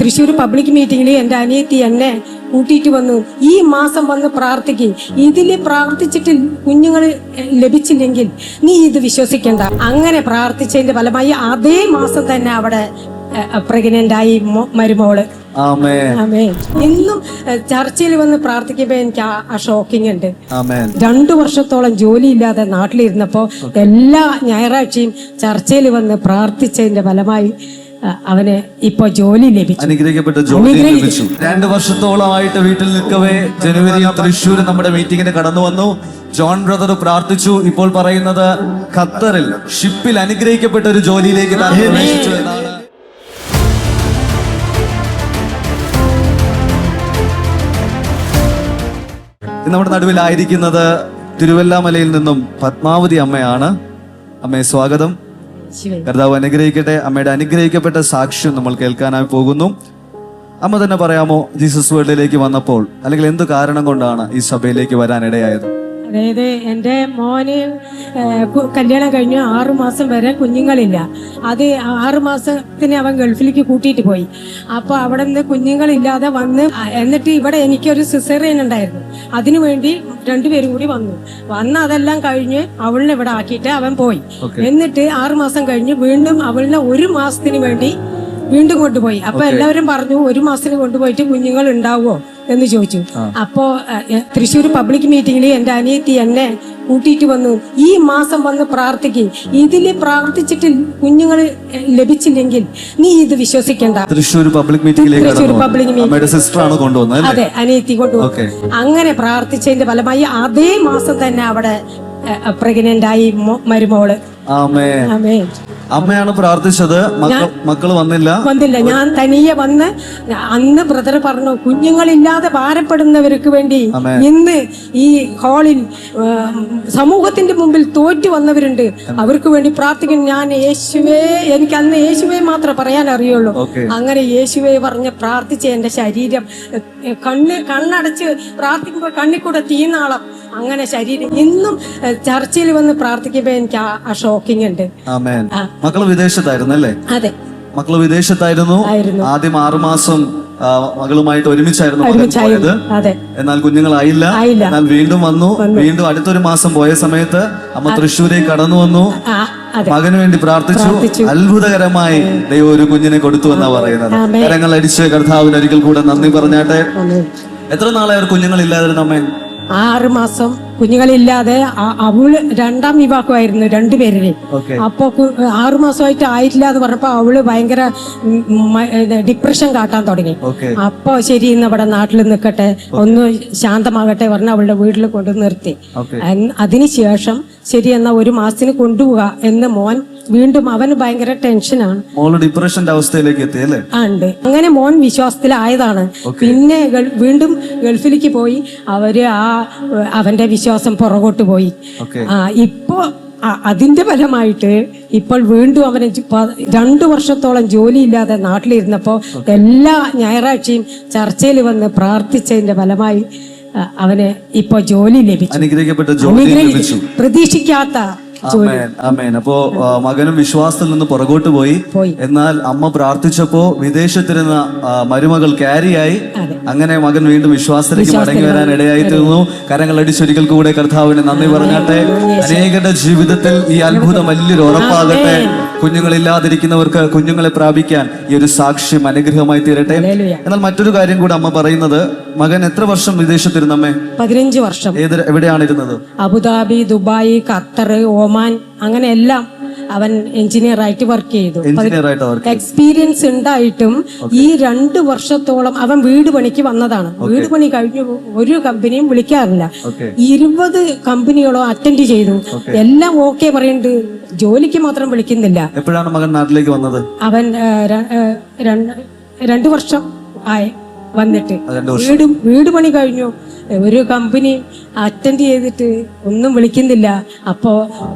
Thrissur public മീറ്റിംഗിൽ എൻ്റെ അനിയത്തി എന്നെ കൂട്ടിയിട്ട് വന്നു, ഈ മാസം വന്ന് പ്രാർത്ഥിക്കും, ഇതിൽ പ്രാർത്ഥിച്ചിട്ട് കുഞ്ഞുങ്ങൾ ലഭിച്ചില്ലെങ്കിൽ നീ ഇത് വിശ്വസിക്കേണ്ട. അങ്ങനെ പ്രാർത്ഥിച്ചതിന്റെ ഫലമായി അതേ മാസം തന്നെ അവിടെ പ്രഗ്നന്റ് ആയി മരുമോള്. ഇന്നും ചർച്ചയിൽ വന്ന് പ്രാർത്ഥിക്കുമ്പോ എനിക്ക് ആ ഷോക്കിംഗ് ഉണ്ട്. 2 വർഷത്തോളം ജോലിയില്ലാതെ നാട്ടിലിരുന്നപ്പോ എല്ലാ ഞായറാഴ്ചയും ചർച്ചയിൽ വന്ന് പ്രാർത്ഥിച്ചതിന്റെ ഫലമായി അവന് ഇപ്പൊ ജോലി ലഭിച്ചു, അനുഗ്രഹിക്കപ്പെട്ട ജോലി ലഭിച്ചു. 2 വർഷത്തോളമായിട്ട് വീട്ടിൽ നിൽക്കവേ ജനുവരി തൃശ്ശൂർ നമ്മുടെ മീറ്റിംഗിന് കടന്നു വന്നു. ജോൺ ബ്രദർ പ്രാർത്ഥിച്ചു. ഇപ്പോൾ പറയുന്നത് ഖത്തറിൽ ഷിപ്പിൽ അനുഗ്രഹിക്കപ്പെട്ട ഒരു ജോലിയിലേക്ക് പ്രവേശിച്ചു എന്നാണ്. നമ്മുടെ നടുവിലായിരിക്കുന്നത് തിരുവല്ലാമലയിൽ നിന്നും പത്മാവതി അമ്മയാണ്. അമ്മയെ സ്വാഗതം. കർത്താവ് അനുഗ്രഹിക്കട്ടെ. അമ്മയുടെ അനുഗ്രഹിക്കപ്പെട്ട സാക്ഷ്യം നമ്മൾ കേൾക്കാനായി പോകുന്നു. അമ്മ തന്നെ പറയാമോ, ജീസസ് വേൾഡിലേക്ക് വന്നപ്പോൾ അല്ലെങ്കിൽ എന്ത് കാരണം കൊണ്ടാണ് ഈ സഭയിലേക്ക് വരാനിടയായത്? അതായത് എൻ്റെ മോന് കല്യാണം കഴിഞ്ഞ് 6 മാസം വരെ കുഞ്ഞുങ്ങളില്ല. അത് 6 മാസത്തിന് അവൻ ഗൾഫിലേക്ക് കൂട്ടിയിട്ട് പോയി. അപ്പോൾ അവിടെ നിന്ന് കുഞ്ഞുങ്ങളില്ലാതെ വന്ന് എന്നിട്ട് ഇവിടെ എനിക്കൊരു സിസേറിയൻ ഉണ്ടായിരുന്നു. അതിനുവേണ്ടി 2 പേരും കൂടി വന്ന് അതെല്ലാം കഴിഞ്ഞ് അവളിനെ ഇവിടെ ആക്കിയിട്ട് അവൻ പോയി. എന്നിട്ട് 6 മാസം കഴിഞ്ഞ് വീണ്ടും അവളിനെ 1 മാസത്തിന് വേണ്ടി വീണ്ടും കൊണ്ടുപോയി. അപ്പൊ എല്ലാവരും പറഞ്ഞു 1 മാസത്തിന് കൊണ്ടുപോയിട്ട് കുഞ്ഞുങ്ങൾ ഉണ്ടാവുമോ എന്ന് ചോദിച്ചു. അപ്പോ തൃശ്ശൂർ പബ്ലിക് മീറ്റിംഗിൽ എൻ്റെ അനിയത്തി എന്നെ കൂട്ടിയിട്ട് വന്നു, ഈ മാസം വന്ന് പ്രാർത്ഥിക്കും, ഇതിൽ പ്രാർത്ഥിച്ചിട്ട് കുഞ്ഞുങ്ങൾ ലഭിച്ചില്ലെങ്കിൽ നീ ഇത് വിശ്വസിക്കേണ്ട. തൃശ്ശൂർ പബ്ലിക് മീറ്റിംഗിലേക്ക് സിസ്റ്റർ ആണ് കൊണ്ടുവന്നത്. അതെ, അനിയത്തി കൊണ്ടുവന്നു. അങ്ങനെ പ്രാർത്ഥിച്ചതിന്റെ ഫലമായി അതേ മാസം തന്നെ അവിടെ പ്രഗ്നന്റ് ആയി മരുമോള്. അമ്മയാണ് പ്രാർത്ഥിച്ചത്, മക്കള് വന്നില്ല. ഞാൻ തനിയെ വന്ന് അന്ന് ബ്രദർ പറഞ്ഞു, കുഞ്ഞുങ്ങളില്ലാതെ ഭാരപ്പെടുന്നവർക്ക് വേണ്ടി ഇന്ന് ഈ ഹാളിൽ സമൂഹത്തിന്റെ മുമ്പിൽ തോറ്റു വന്നവരുണ്ട്, അവർക്ക് വേണ്ടി പ്രാർത്ഥിക്കുന്നു. ഞാൻ യേശുവേ, എനിക്ക് അന്ന് യേശുവേ മാത്രമേ പറയാൻ അറിയുള്ളൂ. അങ്ങനെ യേശുവേ പറഞ്ഞ് പ്രാർത്ഥിച്ച് എന്റെ ശരീരം കണ്ണടച്ച് പ്രാർത്ഥിക്കുമ്പോൾ കണ്ണിൽ കൂടെ തീനാളം, അങ്ങനെ ശരീരം. ഇന്നും ചർച്ചയിൽ വന്ന് പ്രാർത്ഥിക്കുമ്പോ എനിക്ക് ആ ഷോക്കിംഗ് ഉണ്ട്. മക്കള് വിദേശത്തായിരുന്നു അല്ലേ? അതെ, മക്കള് വിദേശത്തായിരുന്നു. ആദ്യം 6 മാസം മകളുമായിട്ട് ഒരുമിച്ചായിരുന്നു പോയത്. എന്നാൽ കുഞ്ഞുങ്ങളായില്ല. എന്നാൽ വീണ്ടും വന്നു. വീണ്ടും അടുത്തൊരു മാസം പോയ സമയത്ത് അമ്മ തൃശ്ശൂരേക്ക് കടന്നു വന്നു. മകന് വേണ്ടി പ്രാർത്ഥിച്ചു. അത്ഭുതകരമായി ദൈവം ഒരു കുഞ്ഞിനെ കൊടുത്തു എന്നാ പറയുന്നത്. കരങ്ങൾ അടിച്ച് കർത്താവിന് ഒരിക്കൽ കൂടെ നന്ദി പറഞ്ഞാട്ടെ. എത്ര നാളെ അവർ കുഞ്ഞുങ്ങളില്ലാതിരുന്ന അമ്മേ? 6 മാസം കുഞ്ഞുങ്ങളില്ലാതെ. അവള് 2ാം വിവാഹമായിരുന്നു 2 പേരില്. അപ്പൊ 6 മാസമായിട്ട് ആയിട്ടില്ല എന്ന് പറഞ്ഞപ്പോ അവള് ഭയങ്കര ഡിപ്രഷൻ കാട്ടാൻ തുടങ്ങി. അപ്പൊ ശരി, ഇന്ന് ഇവിടെ നാട്ടിൽ നിൽക്കട്ടെ, ഒന്ന് ശാന്തമാകട്ടെ പറഞ്ഞ് അവളുടെ വീട്ടിൽ കൊണ്ടു നിർത്തി. അതിനുശേഷം ശരി എന്നാ 1 മാസത്തിന് കൊണ്ടുപോവുക എന്ന് മോൻ വീണ്ടും, അവന് ഭയങ്കര ടെൻഷനാണ്. ഡിപ്രഷന്റെ അവസ്ഥയിലേക്ക് എത്തിയല്ലേ? ഉണ്ട്. അങ്ങനെ മോൻ വിശ്വാസത്തിലായതാണ്. പിന്നെ വീണ്ടും ഗൾഫിലേക്ക് പോയി. അവന്റെ വിശ്വാസം പുറകോട്ട് പോയി. ഇപ്പോ അതിന്റെ ഫലമായിട്ട് ഇപ്പോൾ വീണ്ടും അവന് 2 വർഷത്തോളം ജോലിയില്ലാതെ നാട്ടിലിരുന്നപ്പോ എല്ലാ ഞായറാഴ്ചയും ചർച്ചയിൽ വന്ന് പ്രാർത്ഥിച്ചതിന്റെ ഫലമായി അവന് ഇപ്പൊ ജോലി ലഭിച്ചു, അനുഗ്രഹിക്കപ്പെട്ട ജോലി ലഭിച്ചു. പ്രതീക്ഷിക്കാത്ത. അപ്പോ മകനും വിശ്വാസത്തിൽ നിന്ന് പുറകോട്ട് പോയി. എന്നാൽ അമ്മ പ്രാർത്ഥിച്ചപ്പോ വിദേശത്തിരുന്ന മരുമകൾ ക്യാരിയായി. അങ്ങനെ മകൻ വീണ്ടും വിശ്വാസത്തിലേക്ക് മടങ്ങി വരാൻ ഇടയായിത്തീർന്നു. കരങ്ങൾ അടിച്ചൊരിക്കൽ കൂടെ കർത്താവിന് നന്ദി പറഞ്ഞാട്ടെ. അനേകരുടെ ജീവിതത്തിൽ ഈ അത്ഭുതം വലിയൊരു ഉറപ്പാകട്ടെ. കുഞ്ഞുങ്ങളില്ലാതിരിക്കുന്നവർക്ക് കുഞ്ഞുങ്ങളെ പ്രാപിക്കാൻ ഈ ഒരു സാക്ഷ്യം അനുഗ്രഹമായി തീരട്ടെ. എന്നാൽ മറ്റൊരു കാര്യം കൂടെ അമ്മ പറയുന്നത്, മകൻ എത്ര വർഷം വിദേശത്തിരുന്നമ്മേ? 15 വർഷം. എവിടെയാണ് ഇരുന്നത്? അബുദാബി, ദുബായ്, ഖത്തർ, ഒമാൻ, അങ്ങനെ എല്ലാം അവൻ എഞ്ചിനീയർ ആയിട്ട് വർക്ക് ചെയ്തു. എക്സ്പീരിയൻസ് ഉണ്ടായിട്ടും ഈ 2 വർഷത്തോളം അവൻ വീട് പണിക്ക് വന്നതാണ്. വീട് പണി കഴിഞ്ഞു ഒരു കമ്പനിയും വിളിക്കാറില്ല. 20 കമ്പനികളോ അറ്റൻഡ് ചെയ്തു. എല്ലാം ഓക്കെ പറയുന്നുണ്ട്, ജോലിക്ക് മാത്രം വിളിക്കുന്നില്ല. എപ്പോഴാണ് മകൻ നാട്ടിലേക്ക് വന്നത്? അവൻ 2 വർഷം ആയി വന്നിട്ട്. വീട് പണി കഴിഞ്ഞു, ഒരു കമ്പനി അറ്റൻഡ് ചെയ്തിട്ട് ഒന്നും വിളിക്കുന്നില്ല. അപ്പോ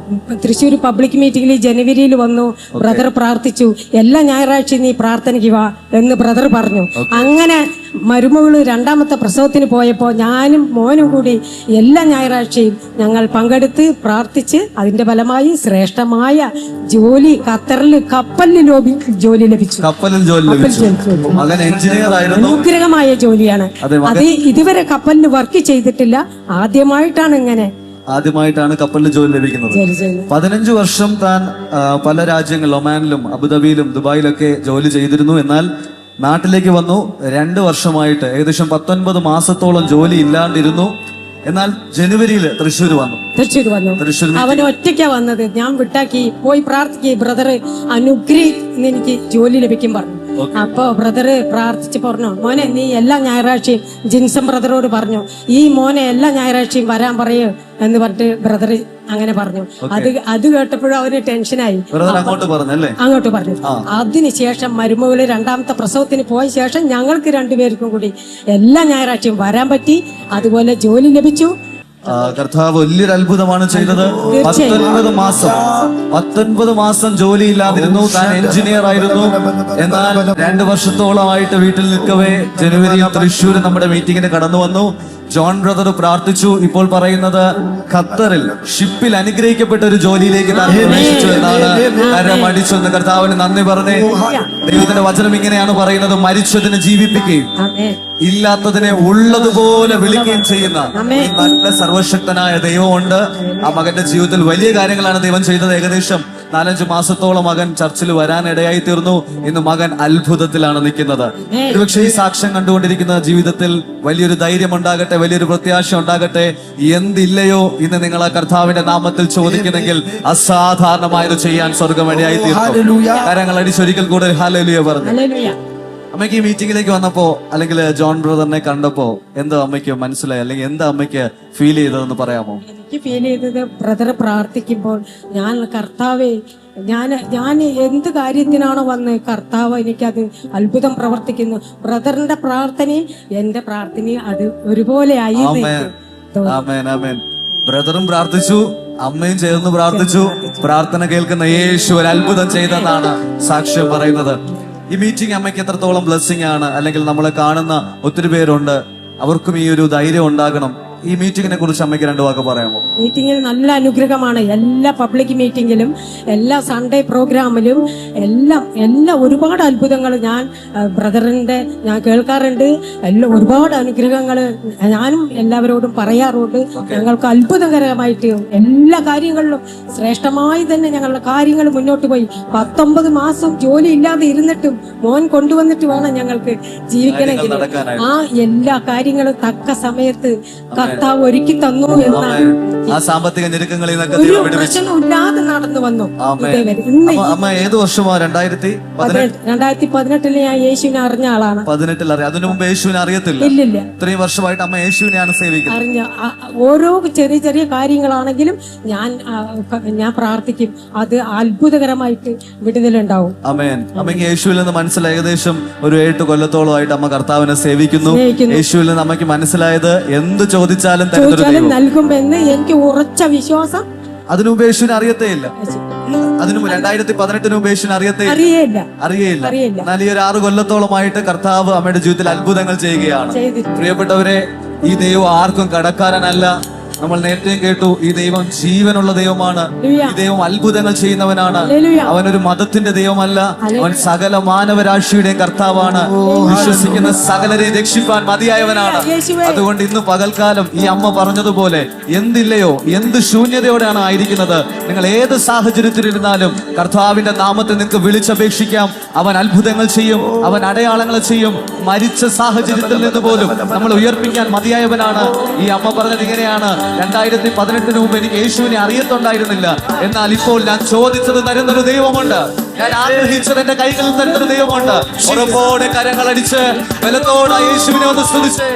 തൃശ്ശൂർ പബ്ലിക് മീറ്റിംഗിൽ ജനുവരിയിൽ വന്നു. ബ്രദർ പ്രാർത്ഥിച്ചു, എല്ലാ ഞായറാഴ്ച നീ പ്രാർത്ഥനയ്ക്ക് വാ എന്ന് ബ്രദർ പറഞ്ഞു. അങ്ങനെ മരുമകള് രണ്ടാമത്തെ പ്രസവത്തിന് പോയപ്പോൾ ഞാനും മോനും കൂടി എല്ലാ ഞായറാഴ്ചയും ഞങ്ങൾ പങ്കെടുത്ത് പ്രാർത്ഥിച്ച് അതിന്റെ ഫലമായി ശ്രേഷ്ഠമായ ജോലി ഖത്തറിൽ കപ്പലിൽ ജോലി ലഭിച്ചു. കപ്പലിൽ ജോലി ലഭിച്ചു. മകൻ എഞ്ചിനീയർ ആയിരുന്നു. അനുഗ്രഹമായ ജോലിയാണ് അത്. ഇതുവരെ കപ്പലിൽ വർക്ക് ചെയ്തിട്ടില്ല, ആദ്യമായിട്ടാണ് കപ്പലിൽ ജോലി ലഭിക്കുന്നത്. 15 വർഷം താൻ പല രാജ്യങ്ങളിൽ ഒമാനിലും അബുദാബിയിലും ദുബായിലൊക്കെ ജോലി ചെയ്തിരുന്നു. എന്നാൽ നാട്ടിലേക്ക് വന്നു. 2 വർഷമായിട്ട് ഏകദേശം 19 മാസത്തോളം ജോലി ഇല്ലാണ്ടിരുന്നു. എന്നാൽ ജനുവരിയിൽ തൃശ്ശൂർ വന്നു. അവൻ ഒറ്റയ്ക്കാ വന്നത്. ഞാൻ വിട്ടാക്കി പോയി പ്രാർത്ഥിക്കുക, ബ്രദർ അനുഗ്രഹിച്ച് എനിക്ക് ജോലി ലഭിക്കും പറഞ്ഞു. അപ്പൊ ബ്രദറ് പ്രാർത്ഥിച്ച് പറഞ്ഞു, മോനെ നീ എല്ലാ ഞായറാഴ്ചയും ജിൻസം ബ്രദറോട് പറഞ്ഞു ഈ മോനെ എല്ലാ ഞായറാഴ്ചയും വരാൻ പറയൂ എന്ന് പറഞ്ഞിട്ട് ബ്രദർ അങ്ങനെ പറഞ്ഞു. അത് കേട്ടപ്പോഴും അവന് ടെൻഷനായി. അങ്ങോട്ട് പറഞ്ഞു. അതിനുശേഷം മരുമകള് രണ്ടാമത്തെ പ്രസവത്തിന് പോയ ശേഷം ഞങ്ങൾക്ക് രണ്ടുപേർക്കും കൂടി എല്ലാ ഞായറാഴ്ചയും വരാൻ പറ്റി. അതുപോലെ ജോലി ലഭിച്ചു. കർത്താവ് വലിയൊരു അത്ഭുതമാണ് ചെയ്തത്. 19 മാസം ജോലി ഇല്ലാതിരുന്നു. താൻ എഞ്ചിനീയർ ആയിരുന്നു. എന്നാൽ 2 വർഷത്തോളമായിട്ട് വീട്ടിൽ നിൽക്കവേ ജനുവരിയിൽ തൃശ്ശൂർ നമ്മുടെ മീറ്റിങ്ങിന് കടന്നു വന്നു. ജോൺ ബ്രദർ പ്രാർത്ഥിച്ചു. ഇപ്പോൾ പറയുന്നത് ഖത്തറിൽ ഷിപ്പിൽ അനുഗ്രഹിക്കപ്പെട്ട ഒരു ജോലിയിലേക്ക് താൻ പ്രവേശിച്ചു എന്നാണ്. കരമടിച്ചു എന്ന് കർത്താവിന് നന്ദി പറഞ്ഞേ. ദൈവത്തിന്റെ വചനം ഇങ്ങനെയാണ് പറയുന്നത്, മരിച്ചതിനെ ജീവിപ്പിക്കുകയും ഇല്ലാത്തതിനെ ഉള്ളതുപോലെ വിളിക്കുകയും ചെയ്യുന്ന നല്ല സർവശക്തനായ ദൈവമുണ്ട്. ആ മകന്റെ ജീവിതത്തിൽ വലിയ കാര്യങ്ങളാണ് ദൈവം ചെയ്തത്. ഏകദേശം 4-5 മാസത്തോളം മകൻ ചർച്ചിൽ വരാൻ ഇടയായി തീർന്നു. ഇന്ന് മകൻ അത്ഭുതത്തിലാണ് നിൽക്കുന്നത്. ഒരുപക്ഷെ ഈ സാക്ഷ്യം കണ്ടുകൊണ്ടിരിക്കുന്ന ജീവിതത്തിൽ വലിയൊരു ധൈര്യം ഉണ്ടാകട്ടെ, വലിയൊരു പ്രത്യാശ ഉണ്ടാകട്ടെ. എന്തില്ലയോ ഇന്ന് നിങ്ങൾ ആ കർത്താവിന്റെ നാമത്തിൽ ചോദിക്കുന്നെങ്കിൽ അസാധാരണമായത് ചെയ്യാൻ സ്വർഗം ഇടയായി തീർന്നു. കരങ്ങൾ അടിച്ചൊരിക്കൽ കൂടെ ഹല്ലേലൂയ പറഞ്ഞു. അമ്മയ്ക്ക് ഈ മീറ്റിംഗിലേക്ക് വന്നപ്പോ അല്ലെങ്കിൽ ജോൺ ബ്രദറിനെ കണ്ടപ്പോ എന്തോ അമ്മയ്ക്ക് മനസ്സിലായി, അല്ലെങ്കിൽ എന്താ അമ്മയ്ക്ക് ഫീൽ ചെയ്തതെന്ന് പറയാമോ? എനിക്ക് ഫീൽ ചെയ്തത് ബ്രദർ പ്രാർത്ഥിക്കുമ്പോൾ ഞാൻ കർത്താവേ ഞാൻ എന്ത് കാര്യത്തിനാണോ വന്ന് കർത്താവ് എനിക്കത് അത്ഭുതം പ്രവർത്തിക്കുന്നു. ബ്രദറിന്റെ പ്രാർത്ഥനയും എന്റെ പ്രാർത്ഥനയും അത് ഒരുപോലെ ആയി. ബ്രദറും പ്രാർത്ഥിച്ചു, അമ്മയും ചേർന്ന് പ്രാർത്ഥിച്ചു. പ്രാർത്ഥന കേൾക്കുന്ന യേശു ഒരു അത്ഭുതം ചെയ്തെന്നാണ് സാക്ഷ്യം പറയുന്നത്. ഈ മീറ്റിംഗ് അമ്മയ്ക്ക് എത്രത്തോളം ബ്ലെസ്സിംഗ് ആണ്, അല്ലെങ്കിൽ നമ്മളെ കാണുന്ന ഒത്തിരി പേരുണ്ട്, അവർക്കും ഈ ഒരു ധൈര്യം ഉണ്ടാകണം. ഈ മീറ്റിങ്ങിനെ കുറിച്ച് അമ്മയ്ക്ക് 2 വാക്ക് പറയാമോ? മീറ്റിംഗിൽ നല്ല അനുഗ്രഹമാണ്. എല്ലാ പബ്ലിക് മീറ്റിംഗിലും എല്ലാ സൺഡേ പ്രോഗ്രാമിലും എല്ലാം ഒരുപാട് അത്ഭുതങ്ങൾ ഞാൻ ബ്രദറിന്റെ ഞാൻ കേൾക്കാറുണ്ട്. ഒരുപാട് അനുഗ്രഹങ്ങൾ ഞാനും എല്ലാവരോടും പറയാറുണ്ട്. ഞങ്ങൾക്ക് അത്ഭുതകരമായിട്ട് എല്ലാ കാര്യങ്ങളിലും ശ്രേഷ്ഠമായി തന്നെ ഞങ്ങളുടെ കാര്യങ്ങൾ മുന്നോട്ട് പോയി. 19 മാസം ജോലി ഇല്ലാതെ ഇരുന്നിട്ടും മോൻ കൊണ്ടുവന്നിട്ട് വേണം ഞങ്ങൾക്ക് ജീവിക്കണമെങ്കിൽ ആ എല്ലാ കാര്യങ്ങളും തക്ക സമയത്ത് കർത്താവ് ഒരുക്കി തന്നു എന്നാണ്. ആ സാമ്പത്തിക ഞെരുക്കങ്ങളിൽ പ്രശ്നമില്ലാതെ നടന്നു വന്നു. അമ്മ ഏത് വർഷമാ? 2018 ഞാൻ യേശുവിനെ അറിഞ്ഞ ആളാണ്. 18 അറിയാം. അതിനു മുമ്പ് യേശുവിനെ അറിയത്തില്ല. ഇല്ലില്ല. ഇത്രയും വർഷമായിട്ട് അമ്മ യേശുവിനെയാണ് സേവിക്കുന്നത്. അറിഞ്ഞ ഓരോ ചെറിയ കാര്യങ്ങളാണെങ്കിലും ഞാൻ പ്രാർത്ഥിക്കും. അത് അത്ഭുതകരമായിട്ട് വിടുതലുണ്ടാവും. ആമേൻ. അമ്മയ്ക്ക് യേശുവിൽ നിന്ന് മനസ്സിലായി. ഏകദേശം ഒരു 7 കൊല്ലത്തോളമായിട്ട് അമ്മ കർത്താവിനെ സേവിക്കുന്നു. യേശുവിൽ നിന്ന് അമ്മയ്ക്ക് മനസ്സിലായത് എന്ത് ചോദിച്ചാലും നൽകുമെന്ന് എനിക്ക് ഉറച്ച വിശ്വാസം. അതിനുമുമ്പ് യേശുവിനെ അറിയത്തേയില്ല. 2018 യേശുവിനെ അറിയേയില്ല. എന്നാൽ ഈ ഒരു 6 കൊല്ലത്തോളമായിട്ട് കർത്താവ് അമ്മയുടെ ജീവിതത്തിൽ അത്ഭുതങ്ങൾ ചെയ്യുകയാണ്. പ്രിയപ്പെട്ടവരെ, ഈ ദൈവം ആർക്കും കടക്കാരനല്ല. നമ്മൾ നേരത്തെ കേട്ടു, ഈ ദൈവം ജീവനുള്ള ദൈവമാണ്. ഈ ദൈവം അത്ഭുതങ്ങൾ ചെയ്യുന്നവനാണ്. അവനൊരു മതത്തിന്റെ ദൈവമല്ല, അവൻ സകല മാനവരാശിയുടെയും കർത്താവാണ്. വിശ്വസിക്കുന്ന സകലരെ രക്ഷിപ്പാൻ മതിയായവനാണ്. അതുകൊണ്ട് ഇന്ന് പകൽക്കാലം ഈ അമ്മ പറഞ്ഞതുപോലെ എന്തില്ലയോ, എന്ത് ശൂന്യതയോടെയാണ് ആയിരിക്കുന്നത്, നിങ്ങൾ ഏത് സാഹചര്യത്തിലിരുന്നാലും കർത്താവിന്റെ നാമത്തെ നിങ്ങൾക്ക് വിളിച്ചപേക്ഷിക്കാം. അവൻ അത്ഭുതങ്ങൾ ചെയ്യും, അവൻ അടയാളങ്ങൾ ചെയ്യും. മരിച്ച സാഹചര്യത്തിൽ നിന്ന് പോലും നമ്മൾ ഉയർപ്പിക്കാൻ മതിയായവനാണ്. ഈ അമ്മ പറഞ്ഞത് ഇങ്ങനെയാണ്, 2018 മുമ്പ് എനിക്ക് യേശുവിനെ അറിയത്തുണ്ടായിരുന്നില്ല. എന്നാൽ ഇപ്പോൾ ഞാൻ ചോദിച്ചത് തരുന്നൊരു ദൈവമുണ്ട്. ഞാൻ ആഗ്രഹിച്ചത് എന്റെ കൈകളിൽ തരുന്നൊരു ദൈവമുണ്ട്. ഉറപ്പോടെ കരങ്ങളടിച്ച് ബലത്തോടെ യേശുവിനെ ഒന്ന് സ്തുതിച്ചേ.